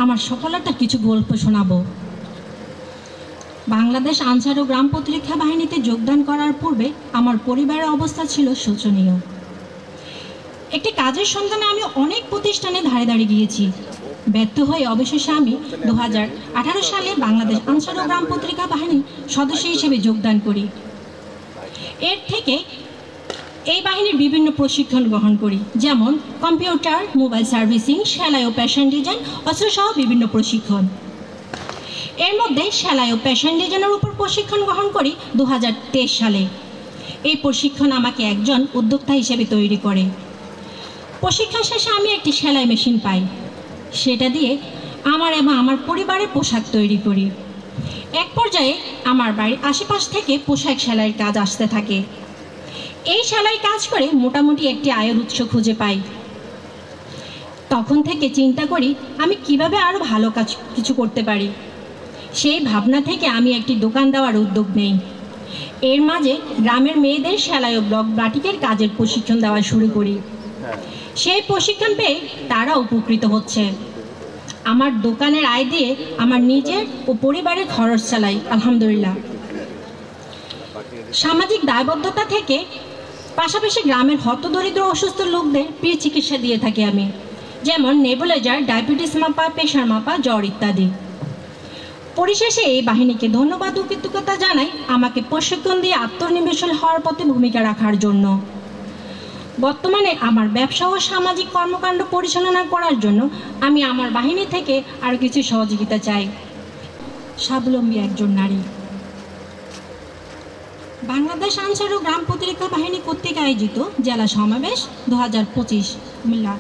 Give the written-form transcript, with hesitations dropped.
আমার সফলতার কিছু গল্প শোনাবো। বাংলাদেশ আনসার ও গ্রাম প্রতিরক্ষা বাহিনীতে যোগদান করার পূর্বে আমার পরিবারের অবস্থা ছিল শোচনীয়। একটি কাজের সন্ধানে আমি অনেক প্রতিষ্ঠানে ধারে ধারে গিয়েছি। ব্যর্থ হয়ে অবশেষে আমি 2018 সালে বাংলাদেশ আনসার ও গ্রাম প্রতিরক্ষা বাহিনীর সদস্য হিসেবে যোগদান করি। এর থেকে এই বাহিনীর বিভিন্ন প্রশিক্ষণ গ্রহণ করি, যেমন কম্পিউটার, মোবাইল সার্ভিসিং, সেলাই ও ফ্যাশন ডিজাইন, অস্ত্রসহ বিভিন্ন প্রশিক্ষণ। এর মধ্যে সেলাই ও ফ্যাশন ডিজাইনের উপর প্রশিক্ষণ গ্রহণ করি 2023 সালে। এই প্রশিক্ষণ আমাকে একজন উদ্যোক্তা হিসেবে তৈরি করে। প্রশিক্ষণ শেষে আমি একটি সেলাই মেশিন পাই। সেটা দিয়ে আমার এবং আমার পরিবারের পোশাক তৈরি করি। এক পর্যায়ে আমার বাড়ির আশেপাশ থেকে পোশাক সেলাইয়ের কাজ আসতে থাকে। এই সেলাই কাজ করে মোটামুটি একটি আয়ের উৎস খুঁজে পাই। তখন থেকে চিন্তা করি আমি কিভাবে আরও ভালো কিছু করতে পারি। সেই ভাবনা থেকে আমি একটি দোকান দেওয়ার উদ্যোগ নেই। এর মাঝে গ্রামের মেয়েদের সেলাই ও ব্লক বাটিকের কাজের প্রশিক্ষণ দেওয়া শুরু করি। সেই প্রশিক্ষণ পেয়ে তারা উপকৃত হচ্ছে। আমার দোকানের আয় দিয়ে আমার নিজের ও পরিবারের খরচ চালাই, আলহামদুলিল্লাহ। সামাজিক দায়বদ্ধতা থেকে পাশাপাশি গ্রামের হতদরিদ্র অসুস্থ লোকদের ফ্রি চিকিৎসা দিয়ে থাকি আমি, যেমন নেবুলাইজার, ডায়াবেটিস মাপা, প্রেশার মাপা, জ্বর ইত্যাদি। পরিশেষে এই বাহিনীকে ধন্যবাদ ও কৃতজ্ঞতা জানাই আমাকে প্রশিক্ষণ দিয়ে আত্মনির্ভরশীল হওয়ার পথে ভূমিকা রাখার জন্য। বর্তমানে আমার ব্যবসা ও সামাজিক কর্মকাণ্ড পরিচালনা করার জন্য আমি আমার বাহিনী থেকে আরও কিছু সহযোগিতা চাই। স্বাবলম্বী একজন নারী। বাংলাদেশ আনসার ও গ্রাম প্রতিরক্ষা বাহিনী কর্তৃক আয়োজিত জেলা সমাবেশ 2025 কুমিল্লা।